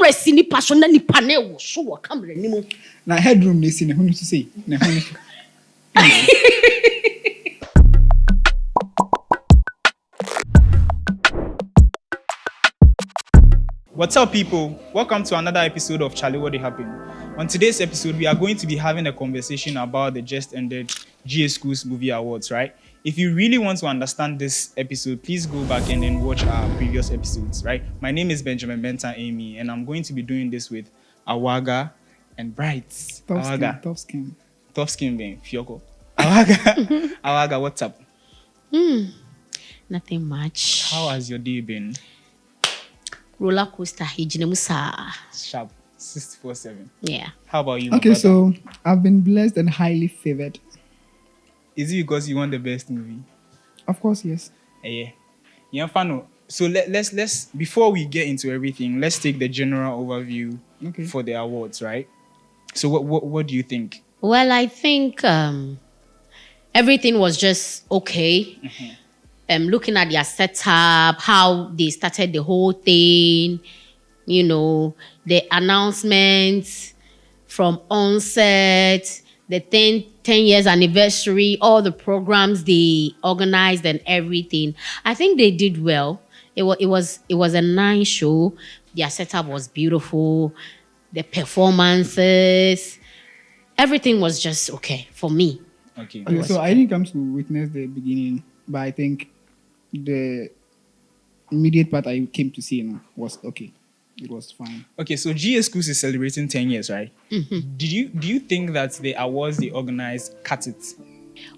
cameras in the passion and the panel show a camera anymore. Now headroom they see who to say. What's up, people? Welcome to another episode of Charlie What They Happen. On today's episode, we are going to be having a conversation about the just ended GA Schools Movie Awards, right? If you really want to understand this episode, please go back and then watch our previous episodes, right? My name is Benjamin Benton Amy, and I'm going to be doing this with AWAGA and Brights. Tough skin. Tough skin, being Fioko. AWAGA, AWAGA, what's up? Nothing much. How has your day been? Roller coaster, Hijinemusa. Sharp, 647. Yeah. How about you? Okay, so I've been blessed and highly favored. Is it because you want the best movie? Of course, yes. Yeah, fun. So let's before we get into everything, let's take the general overview for the awards, right? So what do you think? Well, I think everything was just okay. Looking at their setup, how they started the whole thing, you know, the announcements from onset, the 10 years anniversary, all the programs they organized and everything. I think they did well. It was a nice show. Their setup was beautiful. The performances, everything was just okay for me. Okay, so I didn't come to witness the beginning, but I think the immediate part I came to see was okay. It was fine. Okay, so GA Schools is celebrating 10 years, right? Mm-hmm. Do you think that the awards they organized cut it?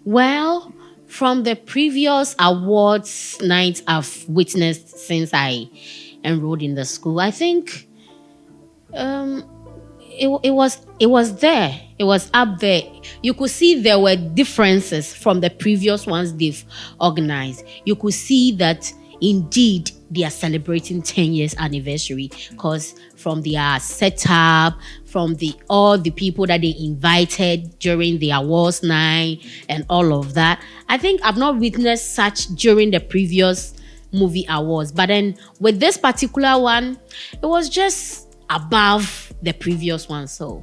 Well, from the previous awards nights I've witnessed since I enrolled in the school, I think it was there. It was up there. You could see there were differences from the previous ones they've organized. You could see that indeed they are celebrating 10 years anniversary, because from their setup, from all the people that they invited during the awards night and all of that. I think I've not witnessed such during the previous movie awards, but then with this particular one, it was just above the previous one. So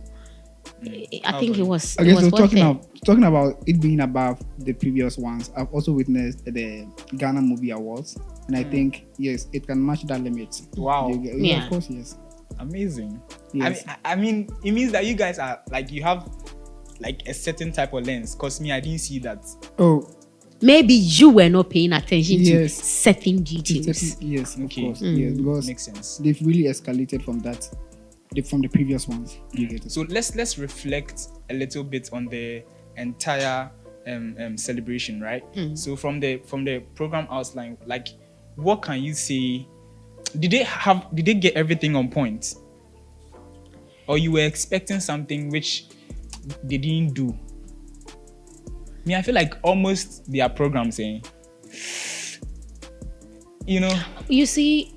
I think it was. Okay, it was so talking about it being above the previous ones, I've also witnessed the Ghana Movie Awards, and I think yes, it can match that limit. Wow. Yeah, of course, yes. Amazing. Yes. I mean, it means that you guys are like you have like a certain type of lens. Cause me, I didn't see that. Oh. Maybe you were not paying attention to Yes. certain details. Yes, of Okay. course. Yes, because Makes sense. they've really escalated from that, from the previous ones. You get it? So let's reflect a little bit on the entire celebration, right? So from the program outline, like what can you say? Did they get everything on point, or you were expecting something which they didn't do? I feel like almost their programs, you know. You see,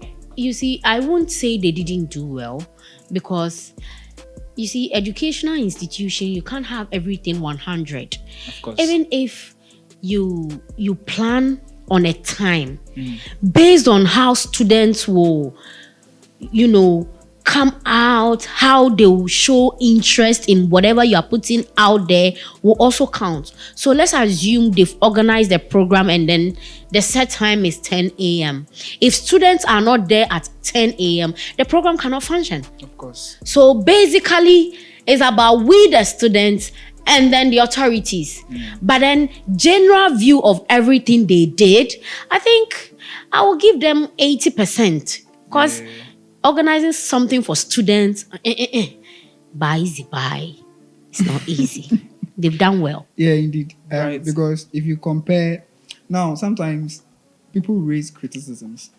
I won't say they didn't do well, because you see, educational institution, you can't have everything 100. Of course. Even if you plan on a time based on how students will, you know, come out, how they will show interest in whatever you are putting out there will also count. So let's assume they've organized the program and then the set time is 10 a.m. If students are not there at 10 a.m., the program cannot function. Of course. So basically, it's about we, the students, and then the authorities. But then general view of everything they did, I think I will give them 80%. Because organizing something for students, buy. It's not easy. They've done well. Yeah, indeed. Right. Because if you compare, now sometimes people raise criticisms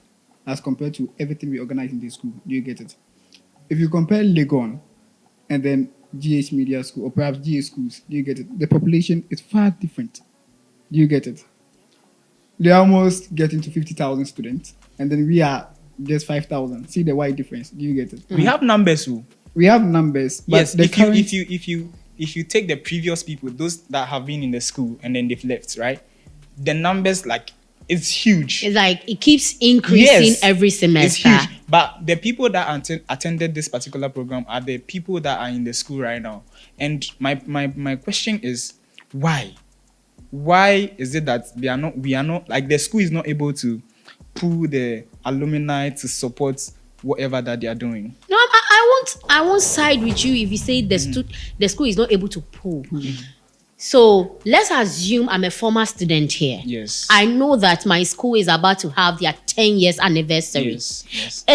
as compared to everything we organize in the school. Do you get it? If you compare Legon and then GH Media School or perhaps GH Schools, do you get it? The population is far different. Do you get it? They almost getting to 50,000 students, and then we are just 5,000. See the wide difference. Do you get it? We have numbers, who? We have numbers. But Yes, the if you take the previous people, those that have been in the school and then they've left, right? The numbers like it's huge. It's like it keeps increasing every semester. It's huge. But the people that attended this particular program are the people that are in the school right now. And my question is, why? Why is it that we are not like the school is not able to pull the alumni to support whatever that they are doing? No, I won't side with you if you say the school is not able to pull. So let's assume I'm a former student here. Yes. I know that my school is about to have their 10 years anniversary. Yes.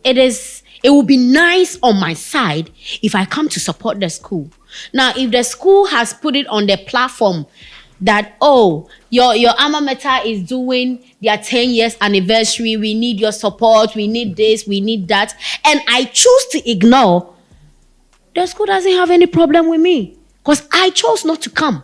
It will be nice on my side if I come to support the school. Now, if the school has put it on the platform that, oh, your alma mater is doing their 10 years anniversary, we need your support, we need this, we need that, and I choose to ignore, the school doesn't have any problem with me because I chose not to come.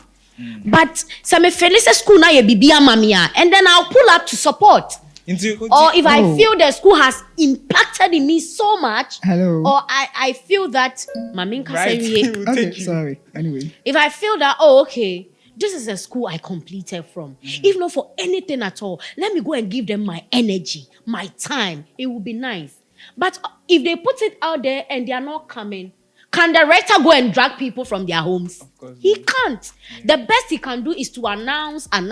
But some Felice school now bibia mamia, and then I'll pull up to support. Or if I feel the school has impacted in me so much, or I feel that okay, sorry. Anyway, if I feel that, oh, okay, this is a school I completed from. If not for anything at all, let me go and give them my energy, my time. It would be nice. But if they put it out there and they are not coming, can the rector go and drag people from their homes? Of course, he can't. The best he can do is to announce, and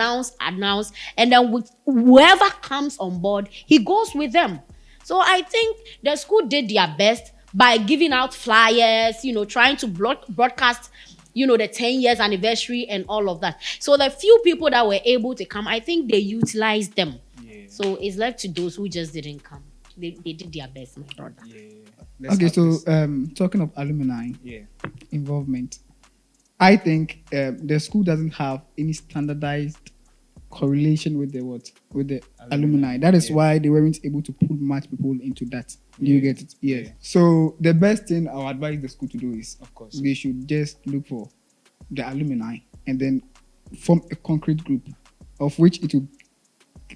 then with whoever comes on board, he goes with them. So I think the school did their best by giving out flyers, trying to broadcast, the 10 years anniversary and all of that. So the few people that were able to come, I think they utilized them. Yeah. So it's left to those who just didn't come. They did their best, my brother. Yeah. Okay, so talking of alumni involvement, I think the school doesn't have any standardized correlation with the alumni. That is why they weren't able to put much people into that. Do you get it? Yes. Yeah. So the best thing I would advise the school to do is, of course, they should just look for the alumni and then form a concrete group of which it will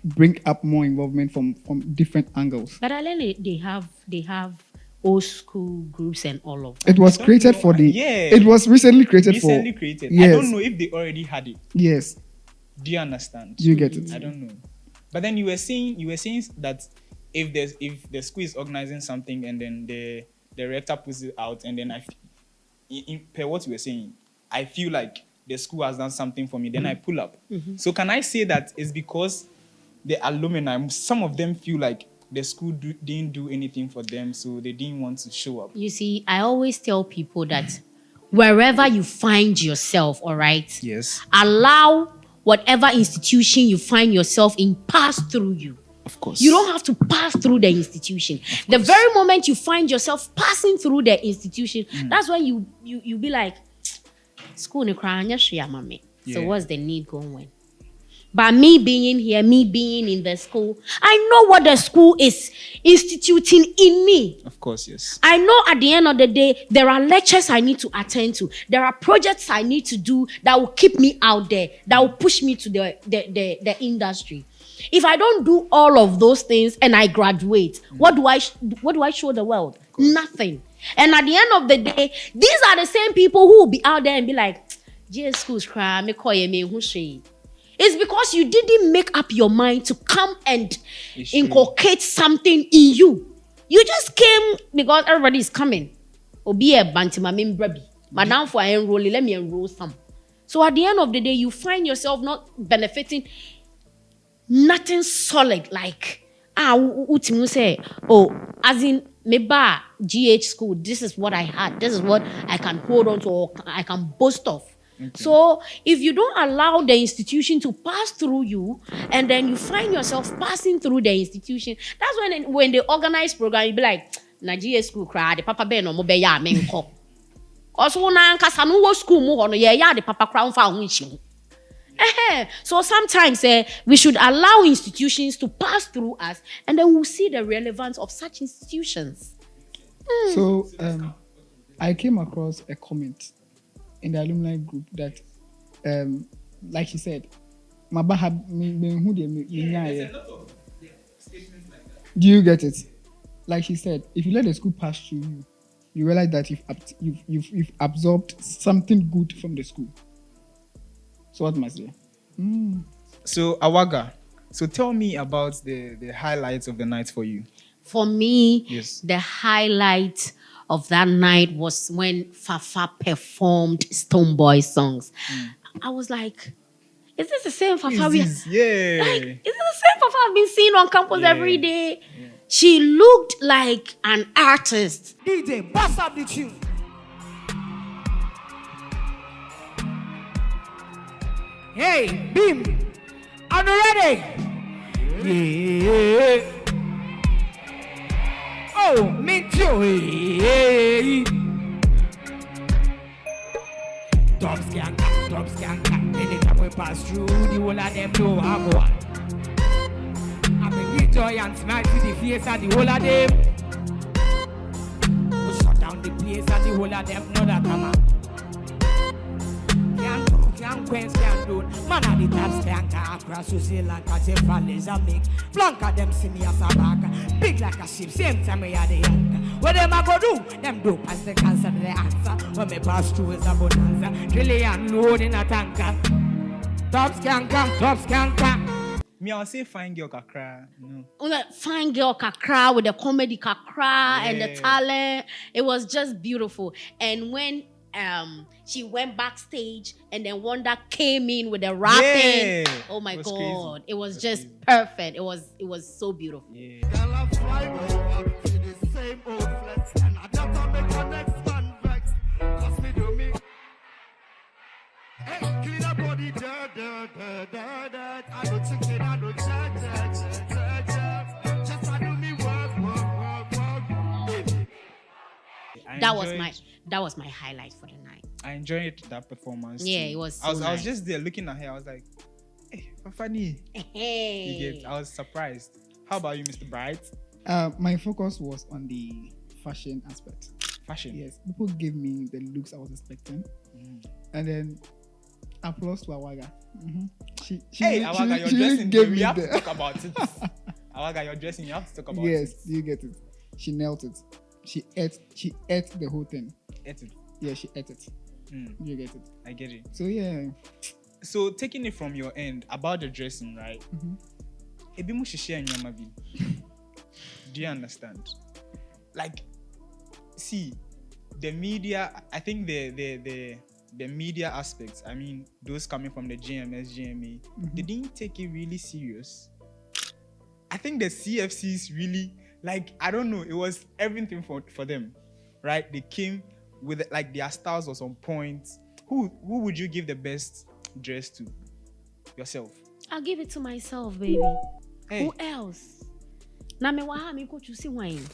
bring up more involvement from different angles. But they have old school groups and all of that. It was created for the. Yeah. It was recently created. Yes. I don't know if they already had it. Yes. Do you understand? Do you get it? I don't know. But then you were saying that if the school is organizing something and then the rector puts it out, and then per what you were saying, I feel like the school has done something for me, then I pull up. So can I say that it's because the alumni, some of them feel like the school didn't do anything for them, so they didn't want to show up? You see, I always tell people that wherever you find yourself, all right? Yes. Allow whatever institution you find yourself in pass through you. Of course. You don't have to pass through the institution. The very moment you find yourself passing through the institution, that's when you be like, school ni kranya shia mami. So what's the need going? By me being here, me being in the school, I know what the school is instituting in me. Of course, yes. I know at the end of the day, there are lectures I need to attend to. There are projects I need to do that will keep me out there, that will push me to the industry. If I don't do all of those things and I graduate, what do I show the world? Nothing. And at the end of the day, these are the same people who will be out there and be like, "JS schools cry, me call me who she." It's because you didn't make up your mind to come and inculcate something in you. You just came because everybody is coming. Obi e bantima membrabi. Madam for enroll, let me enroll some. So at the end of the day, you find yourself not benefiting nothing solid. Like, utimu say, oh, as in maybe GH school, this is what I had. This is what I can hold on to or I can boast of. Okay. So if you don't allow the institution to pass through you, and then you find yourself passing through the institution, that's when they organize program, you be like, Nigeria school cry, the papa ben or mobe ya menko. Also na nkasa no school mu hono ya the papa crown fa hunchi. So sometimes we should allow institutions to pass through us, and then we'll see the relevance of such institutions. So I came across a comment in the alumni group that, like she said, do you get it? Like she said, if you let the school pass through you, you realize that you've absorbed something good from the school. So what must I say? So AWAGA, So tell me about the highlights of the night for you. For me, Yes. the highlight of that night was when Fafa performed Stone Boy songs. I was like, is this the same Fafa? Who is this? Yeah. Like, is this the same Fafa I've been seeing on campus Yeah. every day? Yeah. She looked like an artist. DJ, bust up the tune. Hey, Bim, are you ready? Yeah. Oh, me too. Yeah. Top skank. Anytime we pass through, the whole of them know how go on. I bring the joy and smile to the face of the whole of them. We shut down the place and the whole of them know that come on. Can't quench, can't do. Man at the top skank across to Sri Lanka, say valleys are big. Flank them see me as a back. Big like a ship, same time we are the anchor. What them a go do? Them do pass the cancer the answer. When me pass through is a bonanza. Trillion load in a tanker. Top skank. Me, I'll say fine girl kakra. No. Fine girl kakra with the comedy kakra and the talent. It was just beautiful. And when she went backstage and then Wanda came in with the rapping. Yeah. Oh my It was God. crazy. It was just perfect. It was so beautiful. Yeah. Girl, I'm flying over to the same old flex, and I just make the next man vex. 'Cause me do me. Hey, clean up body, dirt. I don't chicken, I don't judge. Just I do me work. That was my highlight for the night. I enjoyed that performance. Yeah, too. it was so I was nice. just there looking at her. I was like, hey, funny. Hey. I was surprised. How about you, Mr. Bright? My focus was on the fashion aspect. Fashion. Yes, people gave me the looks I was expecting, and then applause to Awaga. She Hey, she Awaga, she you're really dressing. gave We me have to the- talk about it. Awaga, you're dressing. You have to talk about Yes, it. do you get it? She nailed it. She ate the whole thing. Ate it. Yeah, she ate it. Mm, You get it? I get it. So yeah, So taking it from your end about the dressing, right? Ebi mo hyehyɛ nneɛma bi. Do you understand? Like, see, the media. I think the media aspects. I mean, those coming from the GMS, GMA, they didn't take it really serious. I think the CFCs really, like, I don't know. It was everything for them, right? They came with like their styles was on point. Who would you give the best dress to? Yourself. I'll give it to myself, baby. Hey. Who else? Na me waha me ko chusi wine.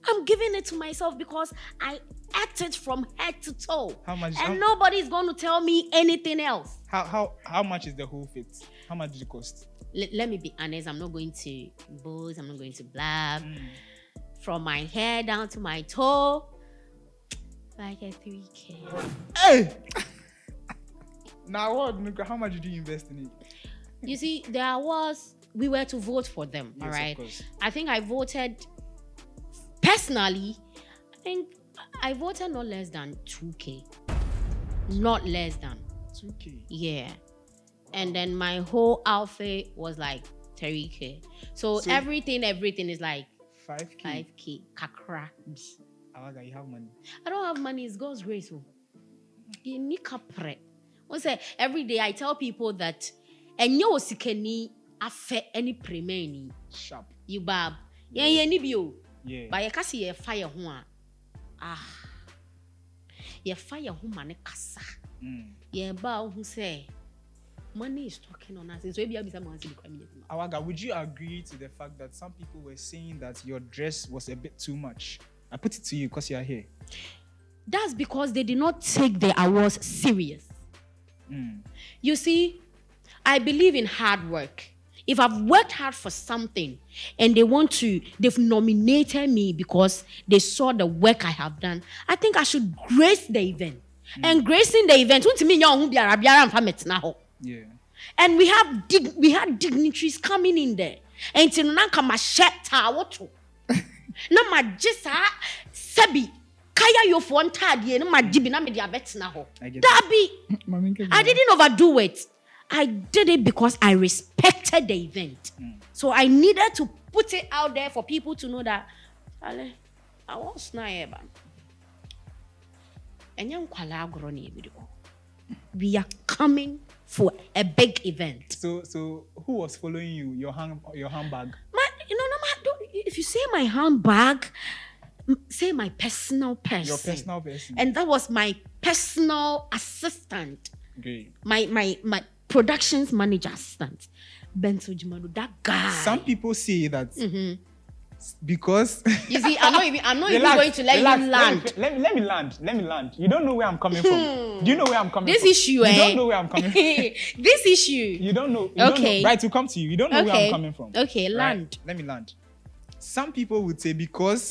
I'm giving it to myself because I ate it from head to toe. How much? And nobody's going to tell me anything else. How much is the whole fit? How much did it cost? Let me be honest. I'm not going to boast. I'm not going to blab. From my hair down to my toe, like a 3K. Hey. Now what? How much did you invest in it? You see, we were to vote for them, Yes, all of right? course. I think I voted, personally, I voted not less than 2K. Not less than. 2K. Yeah. And then my whole outfit was like 3K. So everything is like 5K. 5K. Kakra. Awaga, you have money. I don't have money, it's God's grace. You need kapre. Every day I tell people that and you sikeni afe any premeni. Sharp. You bab. Yeah, ni bio. Yeah. But you can see fire ho a. You fire ho mane kasa. Yeah, ba who say money is talking on us. So maybe I'll be someone to the Awaga, would you agree to the fact that some people were saying that your dress was a bit too much? I put it to you because you are here. That's because they did not take the awards serious. You see, I believe in hard work. If I've worked hard for something and they've nominated me because they saw the work I have done, I think I should grace the event. And gracing the event, Yeah. and we had dignitaries coming in there. And till now, come a shirt tawato. Na majisa sabi kaya yo for ntade na majibi na me dia betina ho. I get Dabi. I didn't overdo it. I did it because I respected the event. So I needed to put it out there for people to know that I was not able. And we are coming for a big event. So who was following you? Your handbag? If you say my handbag, say my personal person. Your personal person. And that was my personal assistant. Great. My productions manager assistant. Benzo Jumano, that guy. Some people say that because you see, I'm not even going to let you land. Let me land. You don't know where I'm coming from. Do you know where I'm coming this from? Issue, you don't know where I'm coming from. This issue. You don't know. Okay. Right, to come to you. You don't know where I'm coming from. Okay, land. Right, let me land. Some people would say because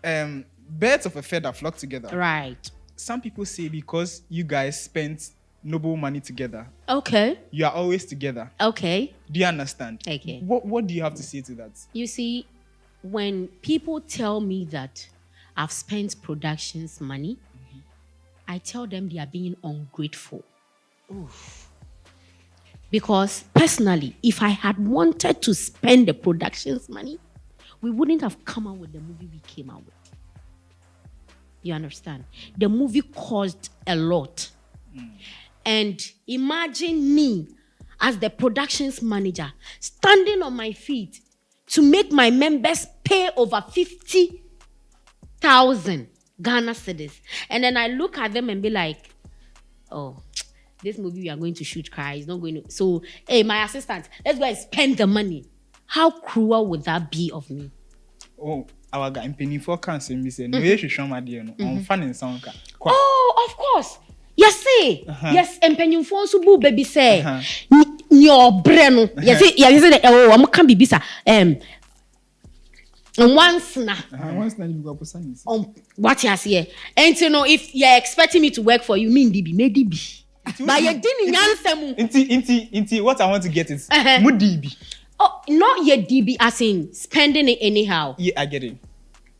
birds of a feather flock together. Right. Some people say because you guys spent noble money together. Okay. You are always together. Okay. Do you understand? Okay. What do you have to say to that? You see, when people tell me that I've spent productions money, I tell them they are being ungrateful. Oof. Because personally, if I had wanted to spend the productions money, we wouldn't have come out with the movie we came out with. You understand? The movie cost a lot. And imagine me as the productions manager standing on my feet to make my members pay over 50,000 Ghana cedis. And then I look at them and be like, oh, this movie we are going to shoot is not going to. So, hey, my assistant, let's go and spend the money. How cruel would that be of me? Oh, our guy in Penny for cancer, me say, no, you should show my dear. I'm fan in sound. Oh, of course. Yes, say. Yes, and Penny for so boo baby say. Your breno. Yes, oh, I'm can be bisa. Once na. Once na you go for science. What you say? And you know, if you're expecting me to work for you, mean DB, may DB. But you didn't answer me. Inti, what I want to get is DB. Oh, not yet DB as in spending it anyhow. Yeah, I get it.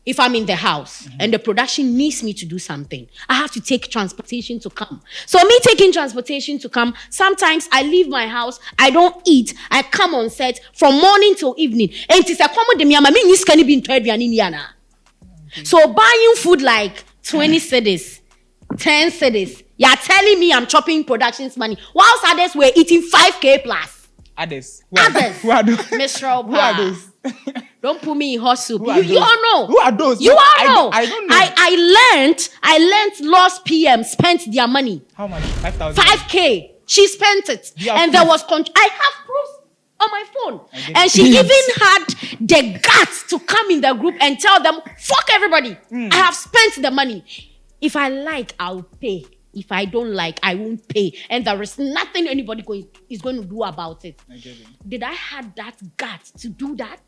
If I'm in the house and the production needs me to do something, I have to take transportation to come. So me taking transportation to come, sometimes I leave my house, I don't eat, I come on set from morning till evening. And it's a common de me can be in Indiana. So buying food like 20 cedis, 10 cedis, you're telling me I'm chopping productions money, whilst others were eating 5K plus. Others. Who are those? Mr. Who are those? Don't put me in hot soup. You all know. Who are those? You all know. I don't know. I learned lost PM spent their money. How much? 5,000. 5K. She spent it. And there was I have proofs on my phone. And she even had the guts to come in the group and tell them, fuck everybody. I have spent the money. If I like, I'll pay. If I don't like, I won't pay. And there is nothing anybody is going to do about it. I get it. Did I have that guts to do that?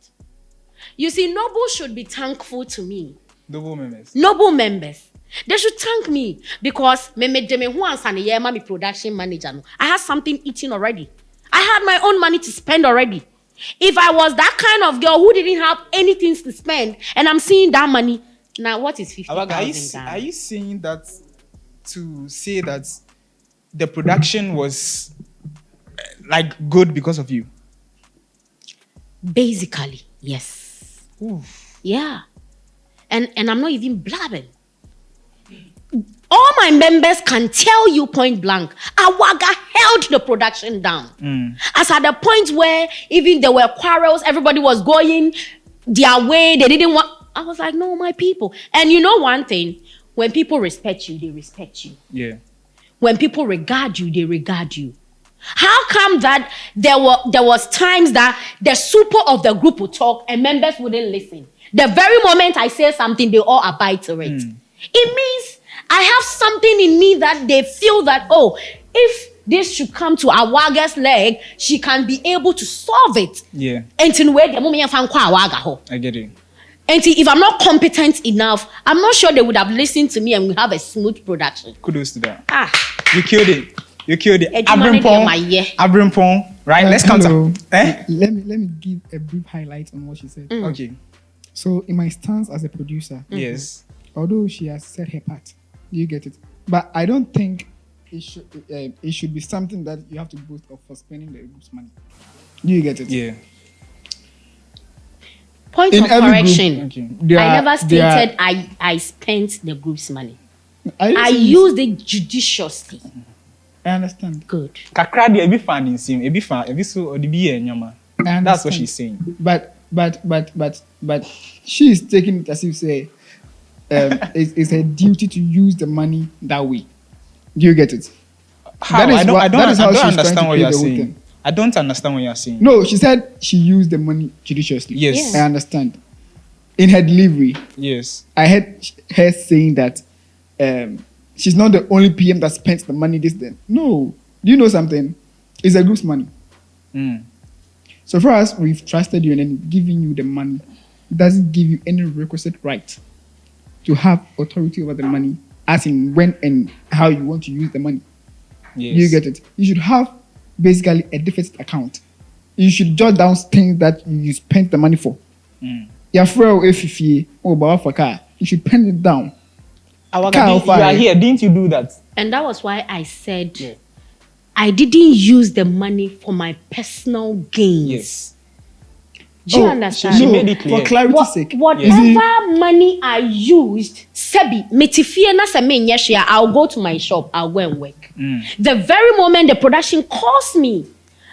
You see, Noble should be thankful to me. Noble members. Noble members. They should thank me because my production manager. I had something eating already. I had my own money to spend already. If I was that kind of girl who didn't have anything to spend and I'm seeing that money, now what is 50,000? Are you saying that to say that the production was like good because of you? Basically, yes. Oof. Yeah. And I'm not even blabbing. All my members can tell you point blank, AWAGA held the production down. As at the point where even there were quarrels, everybody was going their way, they didn't want. I was like, no, my people. And you know one thing, when people respect you, they respect you. Yeah. When people regard you, they regard you. How come that there was times that the super of the group would talk and members wouldn't listen? The very moment I say something, they all abide to it. It means I have something in me that they feel that, oh, if this should come to AWAGA's leg, she can be able to solve it. Yeah. And in way, I get it. And if I'm not competent enough, I'm not sure they would have listened to me and we have a smooth production. Kudos to that. You killed it. Abrimpong. Abrimpong. Right? Let's counter. Let me give a brief highlight on what she said. Okay. So in my stance as a producer, yes, although she has said her part, you get it. But I don't think it should be something that you have to boast of for spending the group's money. Do you get it? Yeah. Point In of every correction. There I are- never there are- stated I spent the group's money. I I used it judiciously. I understand. Good. Kakra de ebi fan in sim, ebi so odi bi ye nyama. I That's what understand. she's saying. But she is taking it as if say it's a duty to use the money that way. Do you get it? How? That is I don't, what- I don't, that is I how don't she's trying to understand what play you're the whole saying. thing. I don't understand what you're saying. No, she said she used the money judiciously. Yes. I understand. In her delivery, Yes. I heard her saying that she's not the only PM that spent the money this then. No. Do you know something? It's a group's money. Mm. So far as we've trusted you and then giving you the money, it doesn't give you any requisite right to have authority over the money, as in when and how you want to use the money. Yes. You get it? You should have basically a deficit account. You should jot down things that you spent the money for. Mm. Your friend, if you for car, you should pen it down. Awaga, you are here. Didn't you do that? And that was why I said Yeah. I didn't use the money for my personal gains. Yes. Do you understand? she made it clear. For clarity's sake. Whatever money I used, Sebi, metifie na se me nyɛ hwee, I'll go to my shop, I'll go and work. The very moment the production calls me,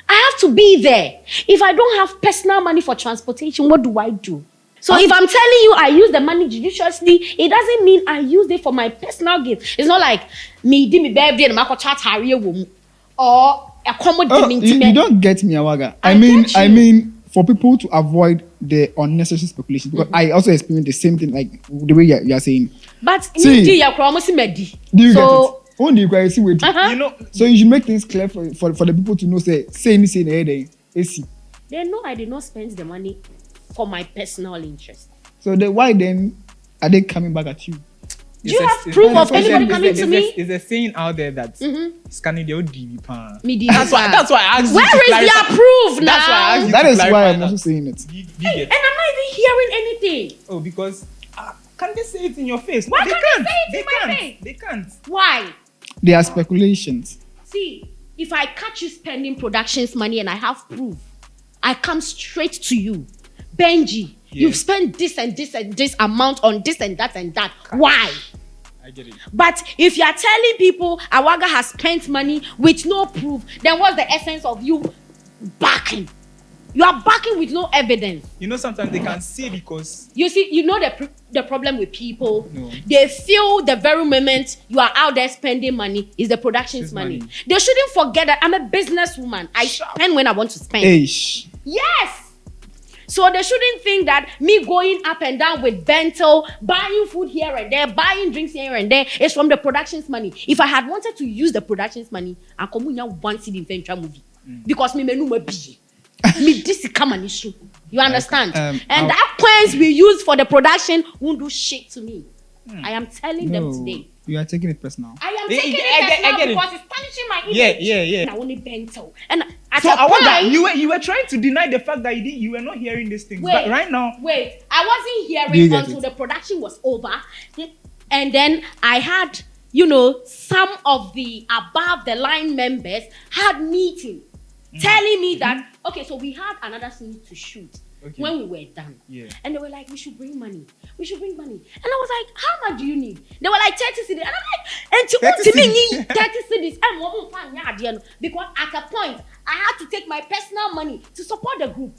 I have to be there. If I don't have personal money for transportation, what do I do? So if I'm telling you I use the money judiciously, it doesn't mean I use it for my personal gain. It's not like me di me birthday and mako chat harry or accommodate You don't get me, Awaga. I mean, for people to avoid the unnecessary speculation, because I also experienced the same thing, like the way you are saying. But See, me ya promise me di. Do you So get it? Only you guys see with You know, So you should make things clear for the people to know. Say anything there, AC. they know I did not spend the money for my personal interest. So why then are they coming back at you? Do you have proof of anybody coming to me? Is a saying out there that scanning the ODB pan. Me di. That's why I asked you Where to is clarify. their proof now? That's why I asked you That to is why clarify I'm that. also saying it. Do you Hey, get? and I'm not even hearing anything. Oh, because can they say it in your face? Why they can't can't. they say it in my can't. face? They can't. Why? There are speculations. See, if I catch you spending productions money and I have proof, I come straight to you. Benji, you've spent this and this and this amount on this and that and that. Why? I get it. But if you are telling people Awaga has spent money with no proof, then what's the essence of you backing? You are backing with no evidence. You know, sometimes they can say because You see, you know the problem with people. No. They feel the very moment you are out there spending money is the production's It's money. money. They shouldn't forget that I'm a businesswoman. I spend when I want to spend. Ish. Yes. So they shouldn't think that me going up and down with bento, buying food here and there, buying drinks here and there is from the production's money. If I had wanted to use the production's money, I come in one city in Venture movie because me menu me busy. Me this is come an issue. You understand? And that coins we use for the production won't do shit to me. I am telling them today. You are taking it personal. I am I taking get it personal it. because it's tarnishing my image. Yeah. And I only bento. And at So a I wonder, point, you were trying to deny the fact that you were not hearing these things. But right now, Wait, I wasn't Do you hearing get until it? the production was over. And then I had, some of the above the line members had meeting telling me that, okay, so we had another scene to shoot when we were done. Yeah. And they were like, we should bring money. And I was like, how much do you need? They were like 30 cedis. And I'm like, and to 30 me, 30 cedis. And one fan, because at a point, I had to take my personal money to support the group.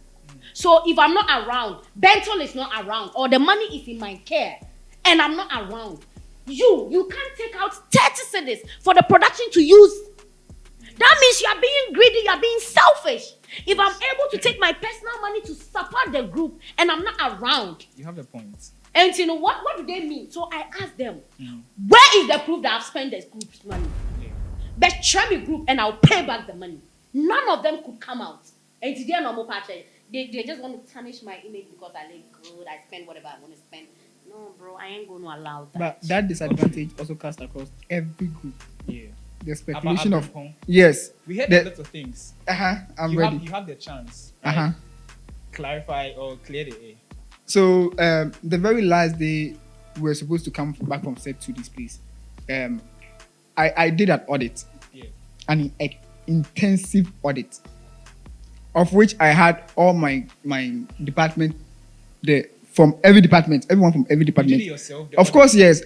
So if I'm not around, Bentol is not around, or the money is in my care, and I'm not around, you can't take out 30 cedis for the production to use. That means you are being greedy, you are being selfish. If I'm able to take my personal money to support the group and I'm not around, you have a point. and what do they mean? So I asked them, where is the proof that I've spent the group's money? But try me group and I'll pay back the money. None of them could come out. And today normal patches. They just want to tarnish my image because I look good, I spend whatever I want to spend. No, bro, I ain't going to allow that. But that disadvantage also cast across every group. Yeah. The speculation of home. yes. We heard The- a lot of things. I'm you ready. you have the chance. Right? Clarify or clear the air. So the very last day we were supposed to come back from set to this place. I did an audit an intensive audit, of which I had all my department, from every department, everyone from every department. You did it yourself, the Of audit? course, yes.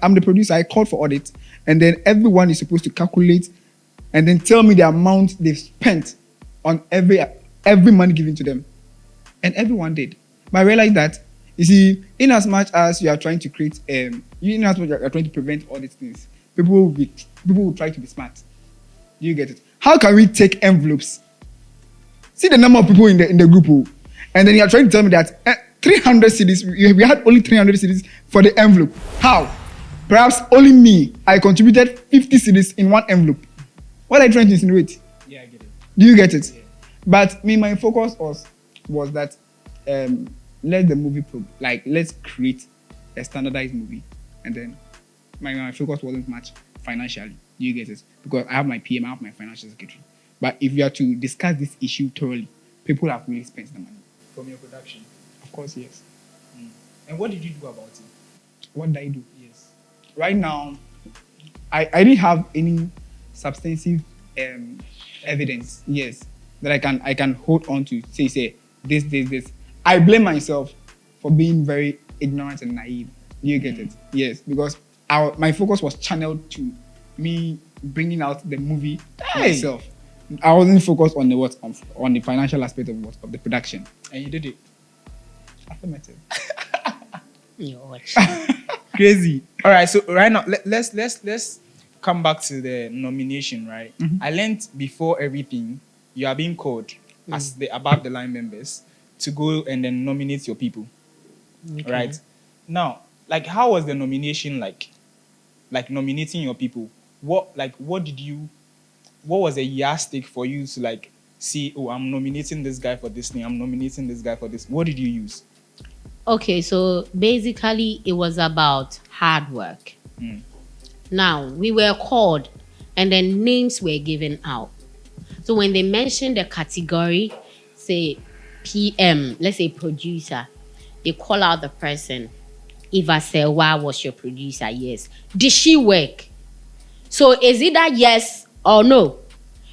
I'm the producer. I called for audit, and then everyone is supposed to calculate, and then tell me the amount they've spent on every money given to them, and everyone did. But I realized that, you see, in as much as you are trying to create, in as much as you are trying to prevent all these things, people will try to be smart. Do you get it? How can we take envelopes? See the number of people in the group, and then you are trying to tell me that 300 cedis, we had only 300 cedis for the envelope. How? Perhaps only me, I contributed 50 cedis in one envelope. What are you trying to insinuate? Yeah, I get it. Do you get it? Yeah. But my focus was that let the movie let's create a standardized movie, and then my focus wasn't much financially. Do you get it? Because I have my PM, I have my financial secretary. But if you are to discuss this issue thoroughly, people have really spent the money. From your production. Of course, yes. And what did you do about it? What did I do? Yes. Right now, I didn't have any substantive evidence, yes, that I can hold on to say this. I blame myself for being very ignorant and naive. Do you get it? Yes, because my focus was channeled to me bringing out the movie myself. I wasn't focused on the financial aspect of the production. And you did it. Affirmative. Crazy. All right, so right now let's come back to the nomination, right? I learned before everything you are being called as the above the line members to go and then nominate your people. Okay. Right? Now, how was the nomination like? Like nominating your people. What was a yardstick for you to see, oh, I'm nominating this guy for this thing, I'm nominating this guy for this. What did you use? Okay, so basically it was about hard work. Now, we were called and then names were given out. So when they mentioned the category, say PM, let's say producer, they call out the person. Eva Sewa was your producer, yes. Did she work? So is it that yes or no?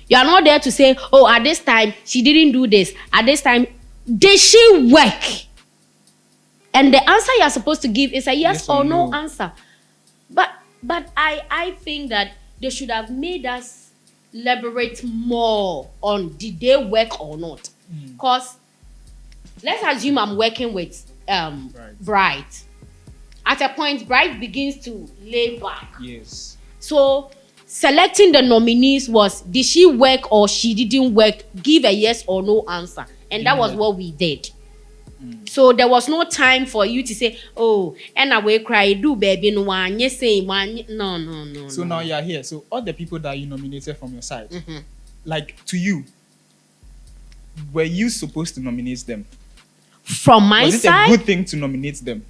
You are not there to say, oh, at this time, she didn't do this. At this time, did she work? And the answer you are supposed to give is a yes or no answer. But I think that they should have made us elaborate more on did they work or not. Because let's assume I'm working with Bright. At a point, Bright begins to lay back. Yes. So selecting the nominees was, did she work or she didn't work? Give a yes or no answer. And that was what we did. So there was no time for you to say, oh, and I will cry, do baby, no one, yes, say one. No. So now you're here. So all the people that you nominated from your side, to you, were you supposed to nominate them? From my was it side, a good thing to nominate them?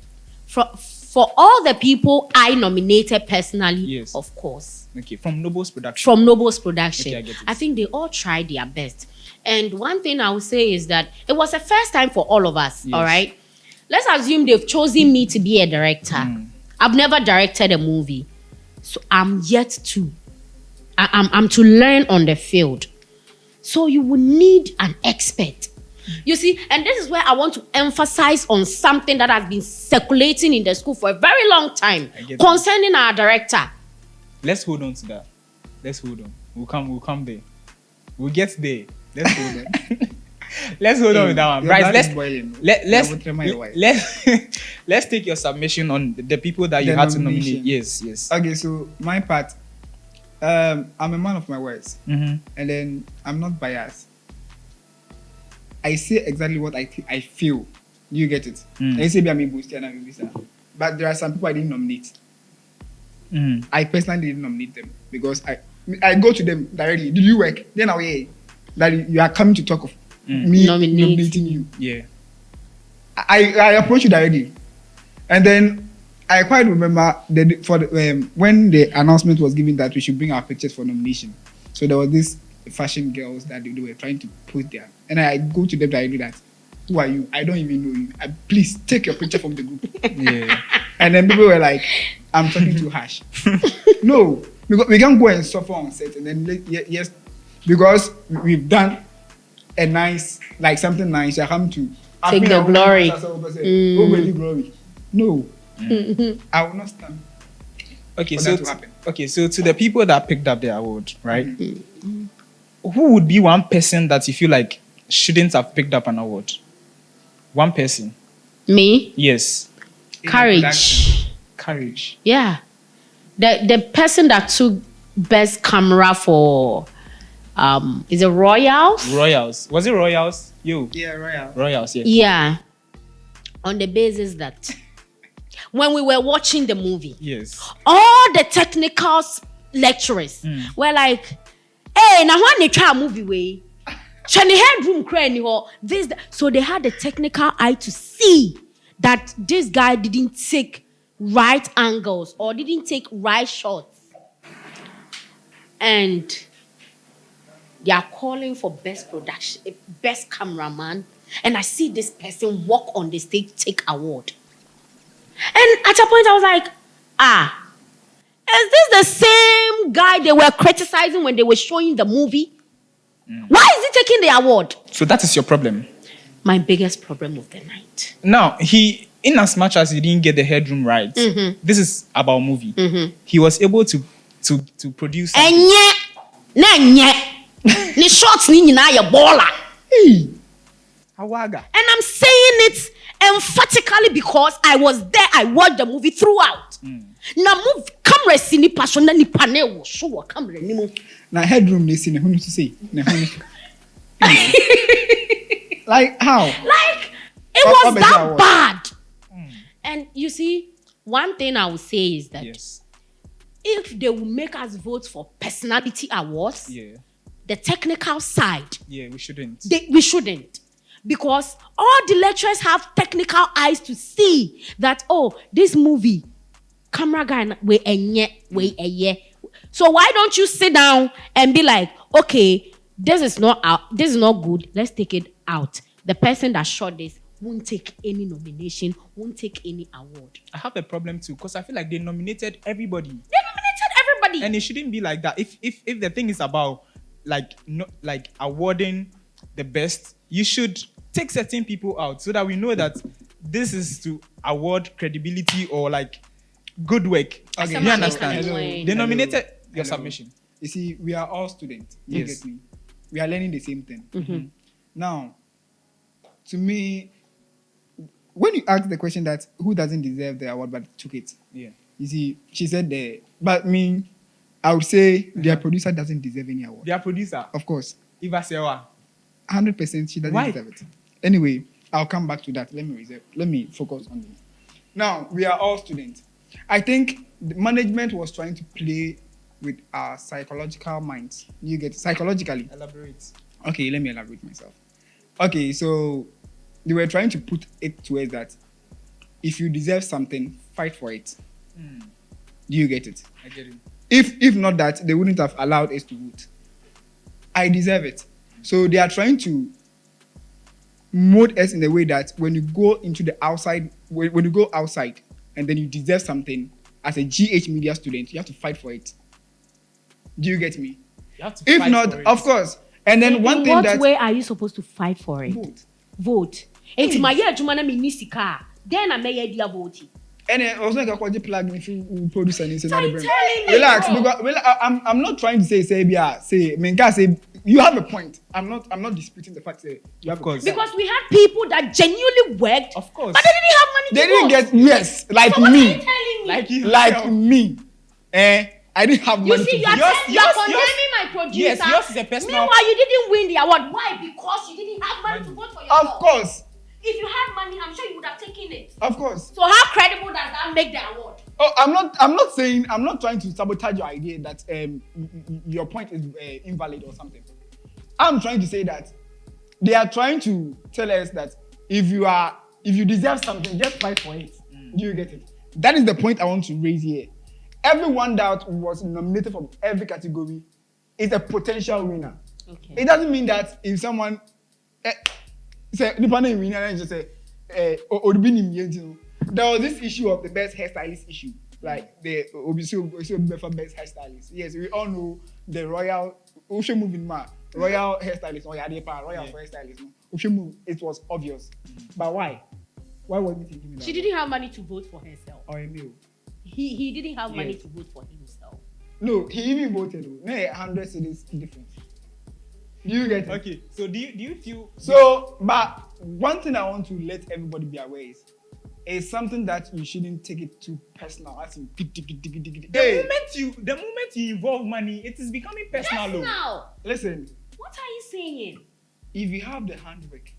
For all the people I nominated personally, Yes. of course. Okay, from Noble's production. From Noble's production. Okay, I get it. I think they all tried their best. And one thing I would say is that it was a first time for all of us, Yes. all right? Let's assume they've chosen me to be a director. I've never directed a movie. So I'm yet to. I'm to learn on the field. So you will need an expert. You see, and this is where I want to emphasize on something that has been circulating in the school for a very long time concerning our director. Let's hold on to that. Let's hold on. We'll come there. We'll get there. Let's hold on. Let's hold on with that one. Right, let's take your submission on the people that you had to nominate. Yes. Okay, so my part, I'm a man of my words, and then I'm not biased. I say exactly what I feel. You get it? I say I'm a booster and I'm a booster. But there are some people I didn't nominate. I personally didn't nominate them because I go to them directly. Did you work? Then I'll hear that you are coming to talk of me nominating you. Yeah. I approach you directly, and then I quite remember when the announcement was given that we should bring our pictures for nomination. So there was this fashion girls that they were trying to put there, and I go to them directly that, who are you? I don't even know you. Please take your picture from the group. Yeah. And then people were like, I'm talking too harsh. No, Because we can go and suffer on set and then yes, because we've done a nice, like something nice. I come to Take the glory. Glory. No, I will not stand. Okay, For so that to happen. so to the people that picked up the award, right? Who would be one person that you feel like shouldn't have picked up an award? One person. Me? Yes. Courage. Courage. Yeah. The person that took best camera for is it Royals? Royals. Was it Royals? You. Yeah, Royal. Royals, yes. Yeah. On the basis that when we were watching the movie, Yes. all the technical lecturers were like, hey, now when they try a movie way, Chani headroom cranny or this. So they had the technical eye to see that this guy didn't take right angles or didn't take right shots. And they are calling for best production, best cameraman. And I see this person walk on the stage, take award. And at a point I was like, is this the same guy they were criticizing when they were showing the movie? Why is he taking the award? So that is your problem. My biggest problem of the night. Now, in as much as he didn't get the headroom right, this is about movie. He was able to produce something. Ni shots ni nyina ya baller. AWAGA. And I'm saying it emphatically because I was there. I watched the movie throughout. Now move camera sini passion ni panel show camera ni mo. Now headroom they see who to say. Like how? Like it What was better that award? bad. And you see, one thing I would say is that Yes. if they will make us vote for personality awards, Yeah. the technical side, Yeah, we shouldn't. we shouldn't. Because all the lecturers have technical eyes to see that, oh, this movie, camera guy, so why don't you sit down and be like, okay, this is not good. Let's take it out. The person that shot this won't take any nomination, won't take any award. I have a problem too, because I feel like they nominated everybody. They nominated everybody. And it shouldn't be like that. If the thing is about like awarding the best, you should take certain people out so that we know that this is to award credibility or like good work. Okay, You understand? Hello. They nominated your Hello. submission. You see, we are all students. You Yes. get me? We are learning the same thing. Now, to me, when you ask the question that who doesn't deserve the award but took it, Yeah. you see, she said but me, I would say their producer doesn't deserve any award. Their producer, Of course, Eva Sewa. 100% she doesn't Why? deserve it. Anyway, I'll come back to that. Let me focus on this. Now, we are all students. I think the management was trying to play with our psychological minds. You get psychologically. Elaborate. Okay, let me elaborate myself. Okay, so they were trying to put it to us that if you deserve something, fight for it. Do you get it? I get it. If not that, they wouldn't have allowed us to vote. I deserve it. So they are trying to mold us in a way that when you go into the outside, when you go outside and then you deserve something as a GH media student, you have to fight for it. Do you get me? You have to If fight not, for it. of course. And then one in thing what that way are you supposed to fight for it? vote. Enti my year juma na me ni sika. Then I may dia vote. And then also like a plug if you produce and it's I'm another brand. telling you, Relax, bro. because I'm not trying to say you have a point. I'm not disputing the fact that you have Of course. a point. Because we had people that genuinely worked, Of course. but they didn't have money They to didn't vote. get yes, like So what are you me. telling me? Like you. Like me. I didn't have You money see, to you are, vote. you are yours- condemning my producer. Yes, yours is a personal- Meanwhile, you didn't win the award. Why? Because you didn't have money to vote for yourself. Of course. If you had money, I'm sure you would have taken it. Of course. So how credible does that make the award? Oh, I'm not trying to sabotage your idea that your point is invalid or something. I'm trying to say that they are trying to tell us that if you deserve something, just fight for it. Do you get it? That is the point I want to raise here. Everyone that was nominated from every category is a potential winner. Okay. It doesn't mean that if someone say depending winner and just say there was this issue of the best hairstylist issue like the Obiso best hairstylist. Yes, we all know the royal Ocean moving man, royal hairstylist, or Yadepa, royal hairstylist. Ocean move, it was obvious. But why? Why was he thinking that? She didn't have money to vote for herself. Or Emil. He didn't have money to vote for himself. No, he even voted. 100 cities difference. Do you get it? Okay, so do you feel So, but one thing I want to let everybody be aware is, it's something that you shouldn't take it too personal. As in, the moment you involve money, it is becoming personal. Yes, now. Listen, What are you saying? if you have the handwork,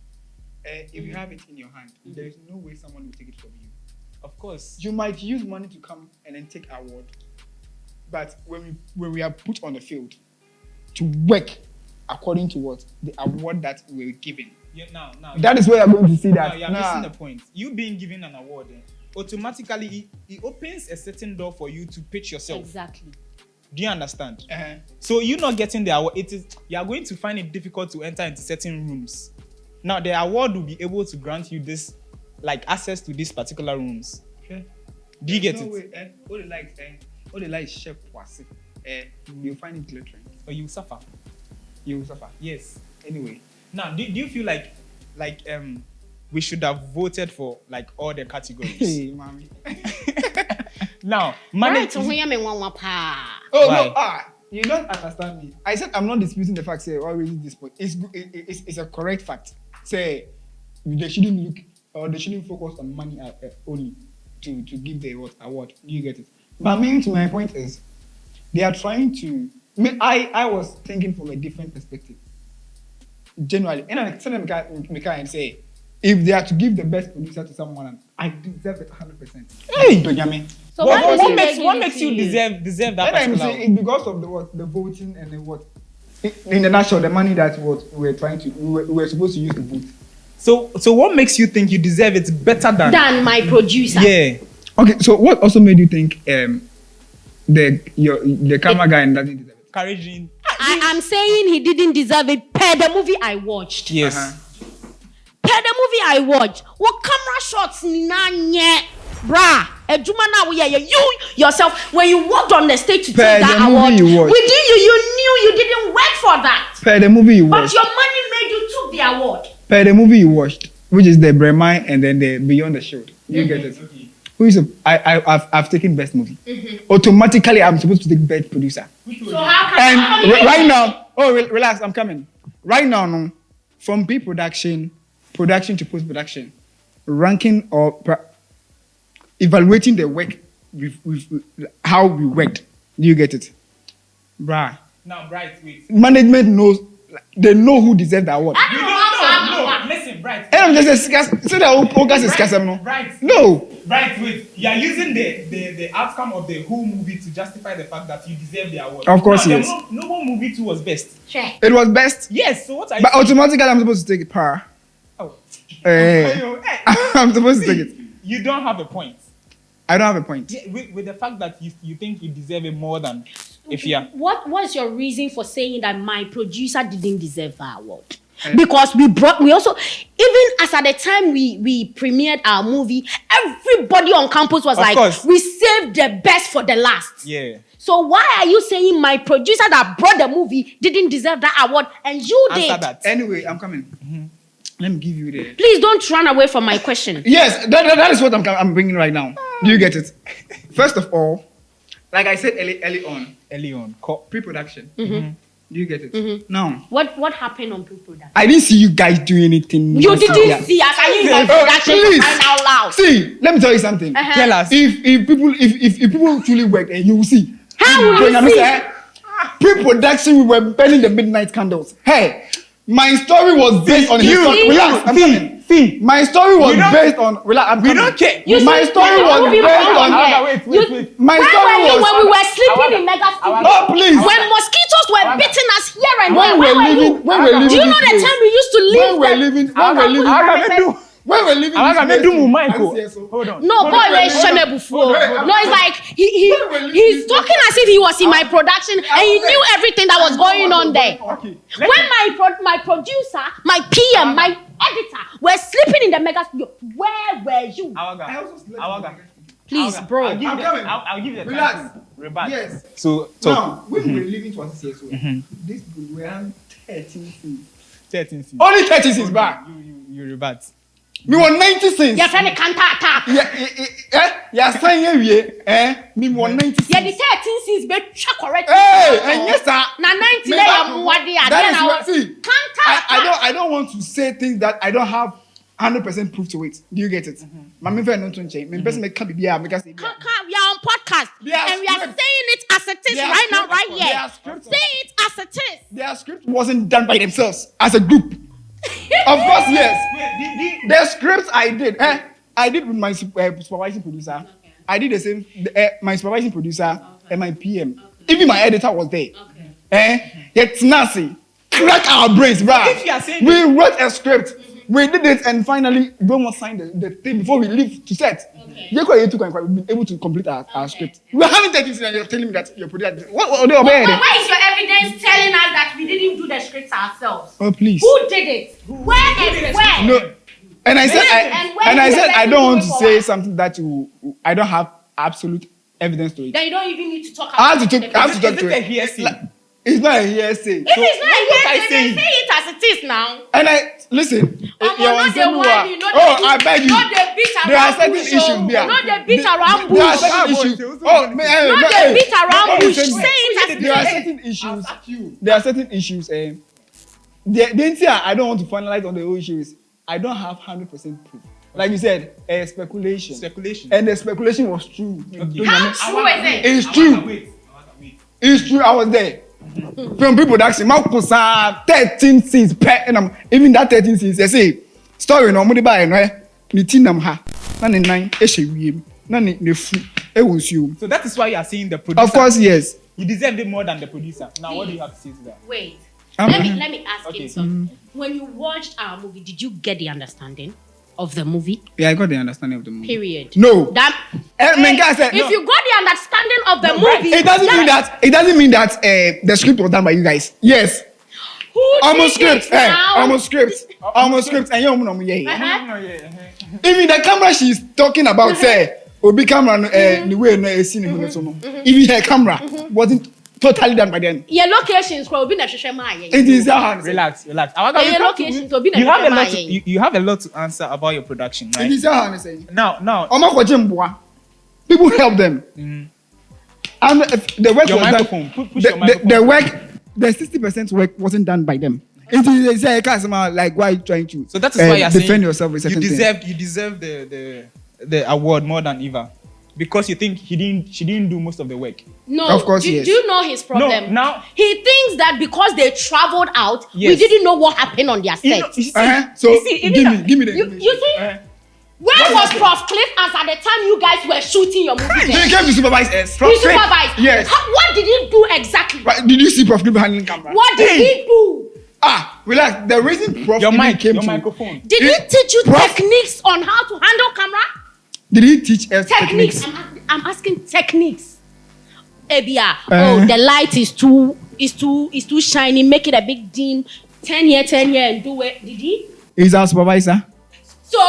if you have it in your hand, there is no way someone will take it from you. Of course. You might use money to come and then take award, but when we are put on the field to work according to what the award that we're given, Now that is where you're going to see that. Now you're missing the point. You being given an award, automatically it opens a certain door for you to pitch yourself. Exactly. Do you understand? Uh-huh. So you not getting the award, you are going to find it difficult to enter into certain rooms. Now the award will be able to grant you this, like access to these particular rooms. Okay. Do you get no it? Way, all the lights chef was you'll find it glittering. Or you suffer. You will suffer. Yes. Anyway. Now, do you feel like we should have voted for like all the categories? Hey, mommy. Now, Right, so money. Oh Why? no, you don't understand me. I said I'm not disputing the fact. Say, why raising this point? It's a correct fact. Say they shouldn't look or they shouldn't focus on money only to give the award. Do you get it? But my point is, they are trying to. I was thinking from a different perspective. Generally, and I can say, if they are to give the best producer to someone, I deserve it 100%. Hey! Do you get me? So what makes you deserve that And I'm particular? saying it's because of the voting and the what. In the nutshell, the money that we were supposed to use to vote. So what makes you think you deserve it better than my producer. Yeah. Okay, so what also made you think the camera guy doesn't deserve it? Encouraging. I'm saying he didn't deserve it per the movie I watched. Yes. Per the movie I watched. What camera shots nanye? Bruh, ejuma na we you yourself when you walked on the stage to take that award. You watched. Within you knew you didn't work for that. Per the movie you But watched. your money made you took the award. Per the movie you watched, which is the Bremai and then the Beyond the Shield. You get it? Okay. Who is I've taken best movie. Automatically, I'm supposed to take best producer. So how can And right now, relax, I'm coming. Right now, no, from pre-production, production to post-production, ranking or evaluating the work with how we worked. Do you get it? Bruh. Now, Bright, wait. Management knows, they know who deserves the award. You don't know. No, listen, Bright. And I'm just discussing, say that August is discussing, no? Bright. No. Bright, wait. You are using the outcome of the whole movie to justify the fact that you deserve the award. Of course, now, yes. No one movie 2 was best. check? It was best, Yes, so what are you but saying? automatically I'm supposed to take it par. Oh. Eh, I'm supposed to take it. You don't have a point. I don't have a point. Yeah, with the fact that you think you deserve it more than if you are. What's your reason for saying that my producer didn't deserve the award? Because we also, even as at the time we premiered our movie, everybody on campus was Of like, course. we saved the best for the last. Yeah. So why are you saying my producer that brought the movie didn't deserve that award and you Answer did? that. Anyway, I'm coming. Let me give you the. Please don't run away from my question. Yes, that is what I'm bringing right now. Do you get it? First of all, like I said early on, pre-production. Do you get it? Now, What happened on pre-production? I didn't see you guys do anything. You didn't Yeah. see us. I didn't Oh, production please. crying out loud. See, let me tell you something. Tell us. If people truly work, and you will see. How will you know, see? Pre-production, we were burning the midnight candles. Hey, my story was based on his story. Relax, I'm coming. See, My story was We don't- based on. Relax, I'm we coming. don't care. You My see, story let the was movie based run on. here. Wait. My Where story were you was. when we were sleeping in Mega Studio? Oh, please. When mosquitoes were beating us here and When there, we're where were you? living, when we're living. Do you know this the place, time we used to When leave we're them? living. Hold on. No, boy, we're shame before. No, it's like he's talking as if he was in my production and he knew everything that was going on there. When my producer, my PM, my editor were sleeping in the Mega Studio, where were you? Awaga. Please, bro. I'll give I'm you coming. I'll give you the Relax. time to rebut. Yes. So Now, when we were leaving to assist this we were having 13 cents. 13 cents. Only 30 cents back. You rebut. Me want 90 cents. Your friend can't attack. Yeah, saying me want 90 cents. Yeah, the 13 cents be check correct. Hey, and yes, sir. Na 90 Me na back- ya muwadi ya. That is Then what, see, can't I don't want to say things that I don't have 100% proof to it. Do you get it? My friend don't change. My person make be here because we are on podcast Yeah, and we are script. saying it as it is Yeah, right now, script. right here. Yeah, script. Say it as it is. their script wasn't done by themselves as a group. Of course, yes. Wait, The scripts I did, I did with my supervising producer. I did the same. My supervising producer and my PM. Even my editor was there. It's nasty. Crack our brains, bruh. If you are saying We wrote a script. We did it, and finally, we almost signed the thing before we leave to set. We've been able to complete our script. We're having 30 and you're telling me that your producer. What But why is your evidence telling us that we didn't do the scripts ourselves? Oh, please. Who did it? Where and where? No. And I said, And where I is said, the I don't want to evidence say for something that I don't have absolute evidence to it. Then you don't even need to talk I about have to talk. I have to talk Is to it a it. hearsay? Like, it's not a hearsay. If it's not what a I yes, saying? then say it as it is now. And I listen. Omo, you're no on dey Zenua. whine you, no dey Oh, do- I beg you. no dey beat There are around certain bush, issues oh. there. No dey beat around There are bush. certain Boy, issues. boy, Oh, boy, man, No no, dey hey. beat around Hey, bush. listen, Say it as it There are is. certain issues. There are certain issues. The thing I don't want to finalize on the whole issue is I don't have 100% proof. Like you said, speculation. Speculation. And the speculation was true. How true is it? It's true. It's true. I was there. From people that say, "Marcus, 13 cents per annum." Even that 13 cents, they say, "Story no money buy no. Ni tinam ha. Na ne nine e hye wiem. Na ne fu e wonsuo." So that is why you are saying the producer. Of course, yes. You deserve it more than the producer. Now, what do you have to say to that? Wait. Um, Let me ask Okay. him something. When you watched our movie, did you get the understanding of the movie? Yeah, I got the understanding of the movie. Period. No. That Menga said, if no. you got the understanding of the No, right. movie, It doesn't mean that the script was done by you guys. Yes. who Almost did script. it now? Almost script. Almost script. And you know, yeah. Uh-huh. Even the camera she's talking about, say, Obi camera, the way no seen even her camera wasn't totally done by then. Your locations will be necessary. It is that Relax. Yeah, Awaga, locations will be you have a lot. necessary. You have a lot to answer about your production, It right? is that saying. Now, Omo Kwajimboa. People help them. And the work your was microphone. done. Push your microphone. The work, the 60% work wasn't done by them. It is a customer like why are you trying to So that is why you're defend saying yourself with you certain things. deserve the award more than Eva, because you think she didn't do most of the work. No, Of course, do, yes. do you know his problem? now- he thinks that because they traveled out, we Yes. didn't know what happened on their set. You know, you see, So you see, even give me the You information. see, where was Prof Cliff as at the time you guys were shooting your movie? He There? came to supervise us. He supervised. Yes. What did he do exactly? Right, did you see Prof Clip handling camera? What did he do? Relax. The reason Prof your even mic, came your to microphone. Did he teach you Prof- techniques on how to handle camera? Did he teach us Techniques. techniques? I'm asking techniques. Ebia, Uh-huh. the light is too shiny. Make it a big dim. 10 year, and do it. Did he? He's our supervisor. So.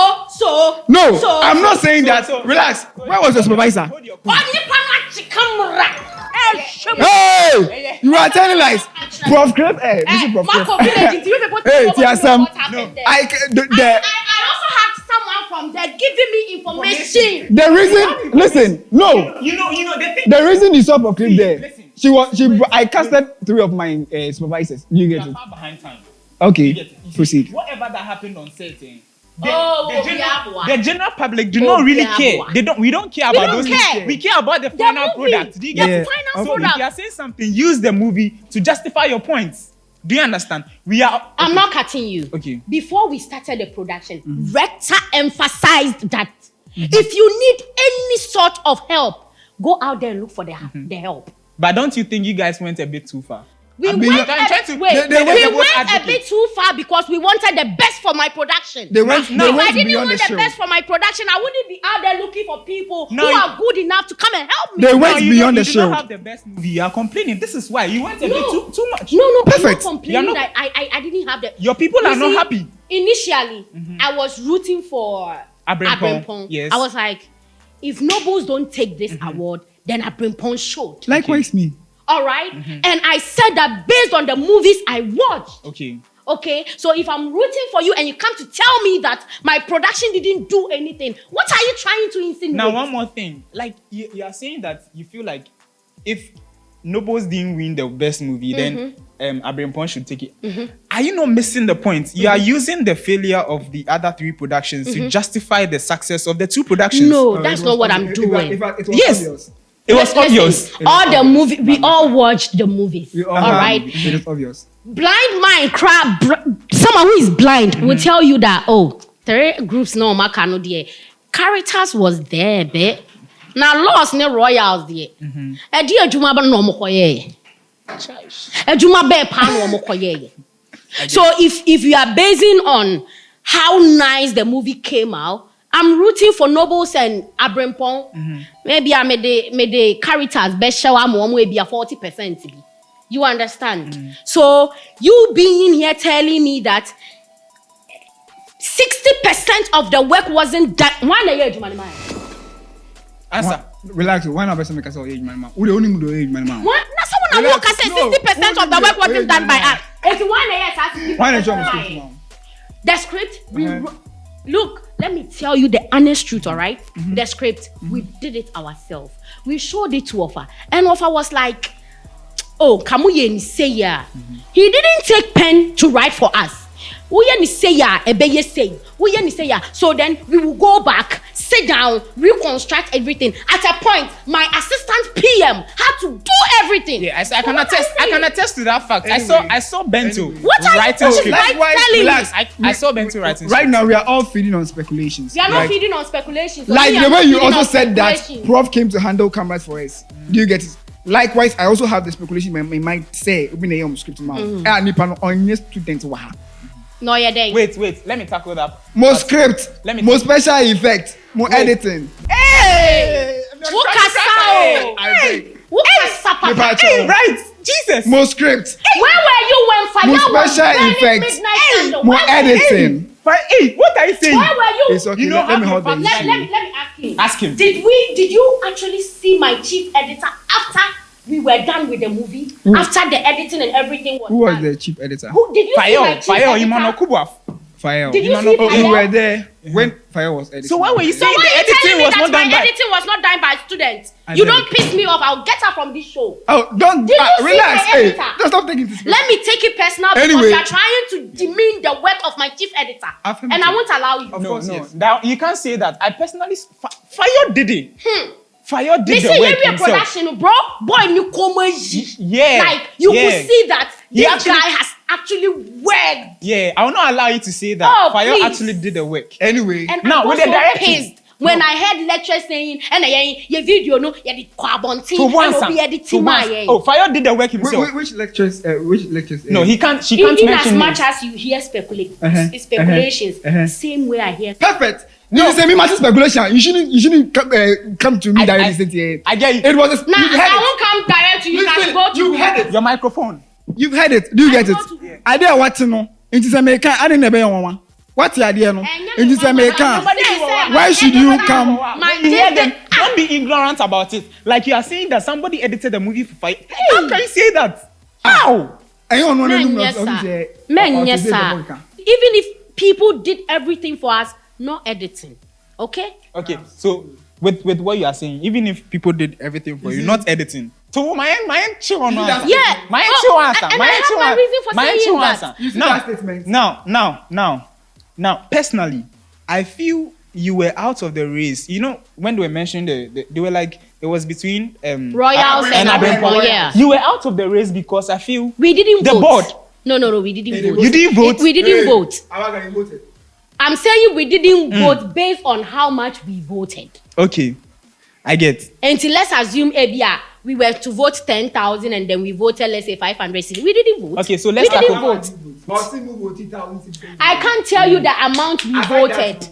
No, So, I'm not saying that. so- Relax. Where was your supervisor? Hold your Oh, phone. nipa na chi camera. Hey! You are telling lies. Prof Clip, this is Prof Clip. Marco Village, do you people Hey, know Tiasam. what happened there? I I also have someone from there giving me information. the reason. Listen, no. You know the thing. The reason you saw Prof Clip See, there. listen. I casted 3 of my supervisors. You You get are it? far behind time. Okay, You get it? You see, proceed. Whatever that happened on set, Obiabwa. the general public do not really care. Obiabwa. We don't care We about don't those care. things. We care about the final movie. product. Do you The get Yeah. it? final So if product. you are saying something, use the movie to justify your points. Do you understand? We are. I'm not cutting you. Okay. Before we started the production, Rector emphasized that if you need any sort of help, go out there and look for the help. But don't you think you guys went a bit too far? We I mean, went, I'm trying to- wait, they we went the went most a advocate. bit too far because we wanted the best for my production. They went. No, They If I went didn't beyond want the the show. best for my production, I wouldn't be out there looking for people No, who you- are good enough to come and help me. They went you beyond don't, the you do show. not have the best movie. You are complaining. This is why you went a bit No. too much. No, Perfect. I'm not complaining You're not- that I didn't have the. Your people You are not see, happy. Initially, I was rooting for Abrempong, Abrempong. yes. I was like, if Nobles don't take this award, then Abrimpon should. Likewise me. All right? And I said that based on the movies I watched. Okay, so if I'm rooting for you and you come to tell me that my production didn't do anything, what are you trying to insinuate? Now, one more thing. Like, you are saying that you feel like if Nobles didn't win the best movie, then Abrimpon should take it. Are you not missing the point? You are using the failure of the other 3 productions to justify the success of the 2 productions. No, that's not what I'm doing. It was Yes. obvious. It was obvious. All the movie, we all watched the movies. All right? It is obvious. Blind mind crap. Someone who is blind will tell you that, 3 groups no makano there. Characters was there, babe. Now lost ne royals there. Edi adwuma ba no mokoye. Adwuma be pa no mokoye. So if you are basing on how nice the movie came out, I'm rooting for Nobles and Abrimpon. Maybe I made the characters best show am maybe a 40%. You understand? So you being here telling me that 60% of the work wasn't done. One year, Answer. Relax. One person make us all age man. Who the only do age man? What? Now someone look at 60% of the work wasn't done by us. It's 1 year. Why not join script now? The script. Look, let me tell you the honest truth. All right. The script. We did it ourselves. We showed it to Offa, and Offa was like, "Oh, Kamuye say ya." He didn't take pen to write for us. So then we will go back, sit down, reconstruct everything. At a point, my assistant PM had to do everything. Yeah, I can attest. I can attest to that fact. Anyway, I saw Bento What are you writing script. telling me? I saw Bento writing Right script. now, we are all feeding on speculations. We are not Like- feeding on speculations. Like We the are way not you feeding also on said that speculations. Prof came to handle cameras for us. Do you get it? Likewise, I also have the speculation in my say, script on students. No, you're there. Wait. Let me tackle that. More script, Let me more special effects, more editing. Hey! Who kasao? Who kasapa? Hey, right. Jesus. More script, Where were you when more fire was special burning effects, midnight candle? more Where were you? editing. Hey, what are you saying? Where were you? It's okay. You know, let me have hold your the facts. issue. Let me ask him. Ask him. Did you actually see my chief editor after we were done with the movie? After the editing and everything was Who was done? the chief editor? Who did you see my chief Fire, editor? Imano Kubwa. Fire. Did you You see know, Fire? You were there when Fire was editing. So why were you So saying why the are you editing telling me was that not my done by? editing was not done by students? I You beg. don't piss me off. I'll get her from this show. Oh, don't Did you see relax. my Hey, editor? don't stop taking this. Let me take it personal because Anyway. you are trying to demean the work of my chief editor. And I won't allow you. Of No, course, no. yes. Now, you can't say that. I personally, Fire did it. Fire did This the is work area himself. production, bro. Boy, you come Yeah. Like you yeah. could see that He this actually- guy has actually worked. Yeah, I will not allow you to say that. Oh, Fire please. actually did the work. Anyway, And Now, I with was the so directing- pissed when I heard lecturers saying, and your video, no, you did kwabonti, To once, and be editing my. oh, Fire did the work himself. which lectures? Which lectures? No, he can't. She can't Even as mention much names. as you hear speculations, uh-huh. same way I hear. Perfect. No, you say me matter speculation. You shouldn't come to me directly. Say I get it. it was. Now, You've I heard it. won't come direct to you. You can Listen, go to you've heard it. Your microphone. You've heard it. Do you get I it? go to- I did what to know. Into some American. I didn't know one. What's the idea? No. Into some American. Why should you come? My You hear did- them. Don't be ignorant about it. Like you are saying that somebody edited the movie for Fire. How can you say that? How? I don't know. Men, yes, sir. Men, yes, sir. Even if people did everything for us, no editing. Okay? Okay, so with what you are saying, even if people did everything for you, not editing. So my chill on answer. Yeah. My Oh, chill answer. and My I have chill my answer. reason for My saying chill that. answer. You see that statement? Now, personally, I feel you were out of the race. You know, when they were mentioning they were like it was between Royals and Abrimpon. yeah. You were out of the race because I feel We didn't the vote. board. No, we didn't vote. You didn't vote. We didn't vote. AWAGA voted. I'm saying we didn't vote based on how much we voted. Okay, I get. Until let's assume we were to vote 10,000 and then we voted, let's say 500. We didn't vote. Okay, so let's we didn't tackle- vote. I can't tell you the amount we voted.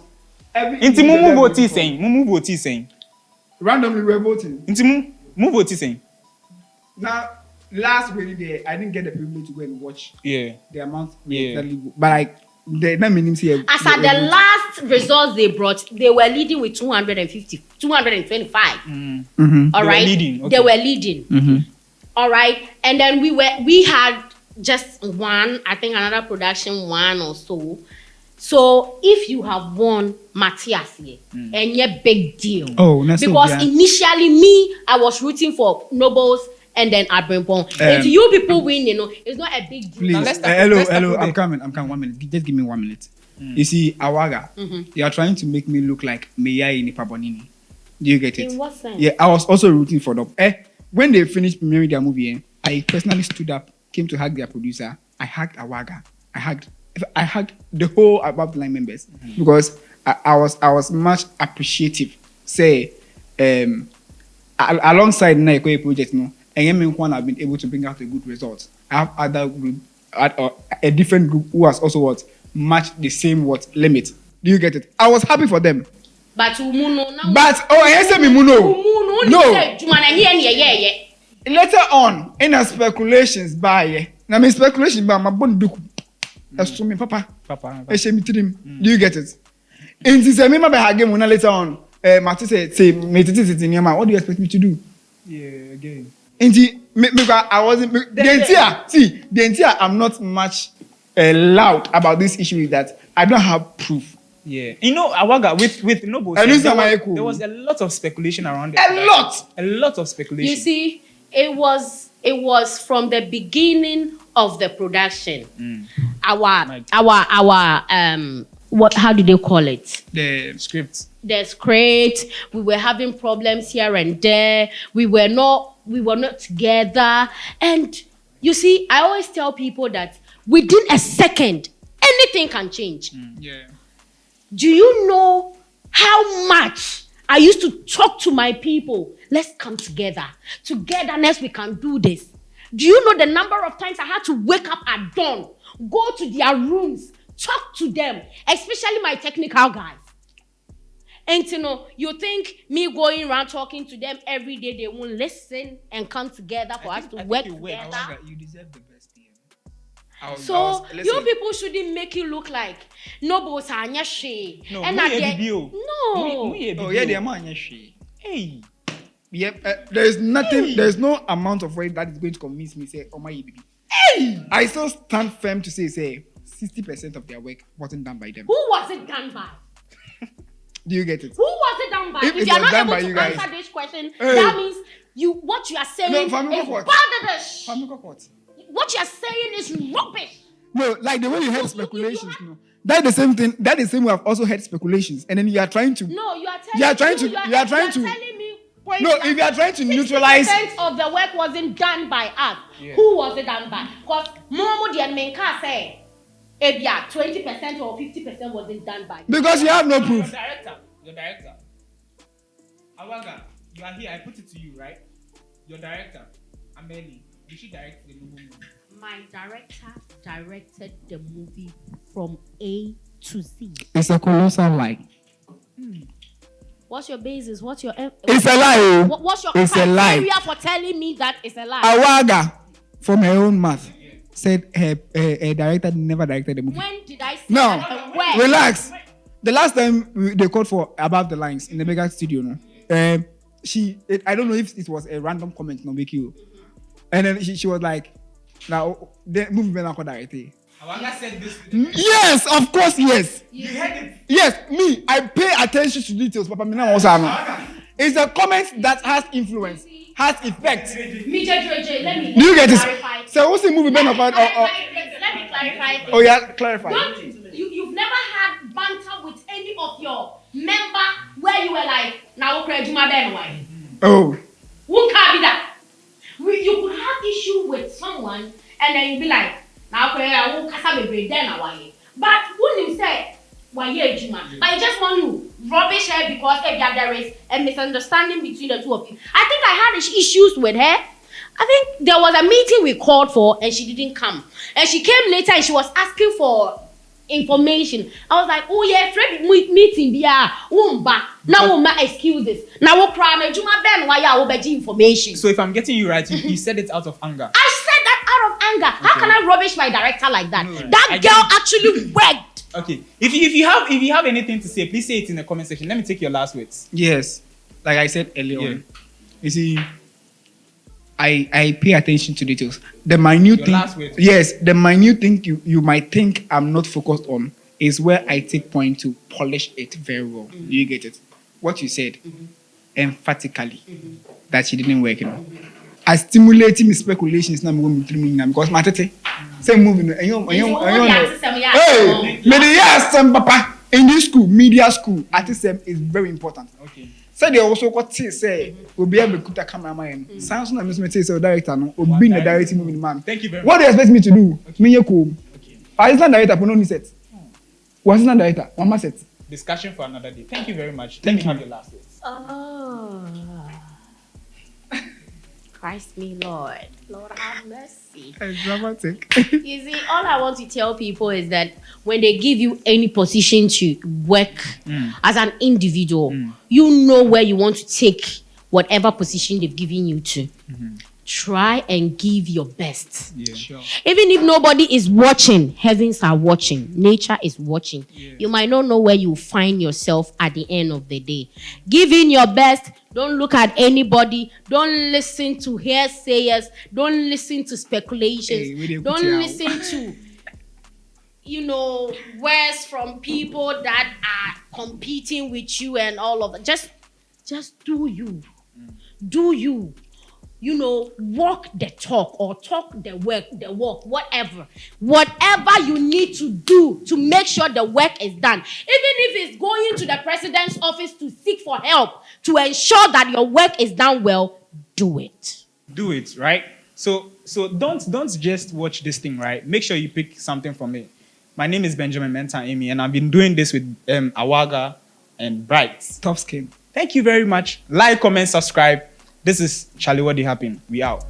Inti mumu voti saying. Randomly we were voting. Inti mumu voti saying. Now, last week there, I didn't get the privilege to go and watch Yeah. the amount. Yeah. But that means here. As at the last results they brought, they were leading with 250, 225. All right, they were leading. All right, and then we had just one, I think another production one or so. So if you have won Matthias here, and yeah, big deal. Oh, that's because so, initially me, I was rooting for Nobles and then Abrimpong. If you people win, you know, it's not a big deal. Please, hello, I'm coming. 1 minute. Just give me 1 minute. You see, Awaga, you are trying to make me look like Meya in Bonini. Do you get it? In what sense? Yeah, I was also rooting for them. When they finished premiering their movie, I personally stood up, came to hug their producer. I hugged Awaga. I hugged the whole Above the Line members because I was much appreciative. Say, alongside Naikoye project, no, and one have been able to bring out a good result. I have other group, a different group who has also matched the same limit. Do you get it? I was happy for them. But I said no. Later on, in our speculations by now my speculation by my bonduku. That's to me, Papa. Do you get it? In this remember by game later on, Martin say what do you expect me to do? Yeah, again. I wasn't the entire I'm not much loud about this issue is that I don't have proof. Yeah, you know, Awaga with Noble, there was a lot of speculation around it. A lot of speculation. You see, it was from the beginning of the production. Our what? How do they call it? The script. The script. We were having problems here and there. We were not together. And you see, I always tell people that within a second, anything can change. Yeah. Do you know how much I used to talk to my people? Let's come together. Togetherness, we can do this. Do you know the number of times I had to wake up at dawn, go to their rooms, talk to them, especially my technical guys? And you know, you think me going around talking to them every day, they won't listen and come together for us to work together? You deserve the best. So you people shouldn't make you look like Nobles are nyashi. No, and hey. Yep, there's nothing, there's no amount of weight that is going to convince me say, oh my baby. Hey! I still stand firm to say 60% of their work wasn't done by them. Who was it done by? Do you get it? Who was it done by? If you're not able to answer this question, that means what you are saying is balderdash. What you are saying is rubbish. No, like the way you heard speculations, no. That's the same thing. That is the same way I've also heard speculations, and then you are trying to. No, you are telling me. No, if you are trying to neutralize. 60% of the work wasn't done by us. Yeah. Who was it done by? Because Momo and Menka say, 20% or 50% wasn't done by. Because you have no proof. Your director. Awaga, you are here. I put it to you, right? Your director, Ameli. Did she direct the movie? My director directed the movie from A to Z. It's a colossal lie. What's your basis? What's your... It's a lie. What's your criteria for telling me that it's a lie? Awaga, from her own mouth, said her director never directed the movie. When did I say that? No, relax. The last time they called for Above the Lines in the mega studio, no? I don't know if it was a random comment, no, make you. And then she was like, now, the movie will not direct it. Awaga said this. Yes, of course, yes. You heard it? Yes, me, I pay attention to details, Papa. It's a comment that has influence, has effect. Let me do you get clarify. This? So what's the movie been about? Let me clarify things. Oh yeah, clarify. You've never had banter with any of your member where you were like, now oh. Who can't be that? You could have issue with someone and then you'd be like, now I won't but when you say, but you just want to rubbish her because there is a misunderstanding between the two of you. I think I had issues with her. I think there was a meeting we called for and she didn't come. And she came later and she was asking for information. I was like, oh yeah, Fred meeting now excuses. Now we'll cry information. So if I'm getting you right, you said it out of anger. I said that out of anger. How can I rubbish my director like that? That girl actually worked Okay. If you have anything to say, please say it in the comment section. Let me take your last words. Yes, like I said earlier Yeah. on, you see, I pay attention to details. The minute Your thing, last word. yes, the minute thing you might think I'm not focused on is where I take point to polish it very well. You get it? What you said emphatically that she didn't work. I stimulating my speculations now because my tete say moving. Hey, papa in this school, media school, artism is very important. Okay. So they also got to say we'll be able to put a cameraman. Sounds like Mr. Say director no or being a directing moving man. Thank you very much. What do you expect me to do? Me you cool. Okay. Assistant director for no set. Was assistant director one more set. Discussion for another day. Thank you very much. Let me have your last words. Oh. Christ me, Lord. Lord have mercy. It's dramatic. You see, all I want to tell people is that when they give you any position to work as an individual, you know where you want to take whatever position they've given you to. Try and give your best. Yeah. Sure. Even if nobody is watching, heavens are watching, nature is watching. Yeah. You might not know where you find yourself at the end of the day. Give in your best. Don't look at anybody. Don't listen to hearsayers. Don't listen to speculations. Hey, don't listen to, words from people that are competing with you and all of that. Just do you. Do you. Walk the talk or talk the walk, whatever. Whatever you need to do to make sure the work is done. Even if it's going to the president's office to seek for help to ensure that your work is done well, do it. Do it, right? So don't just watch this thing, right? Make sure you pick something from it. My name is Benjamin Menta Amy, and I've been doing this with AWAGA and Bright. Top skin. Thank you very much. Like, comment, subscribe. This is Charlie What They Happen. We out.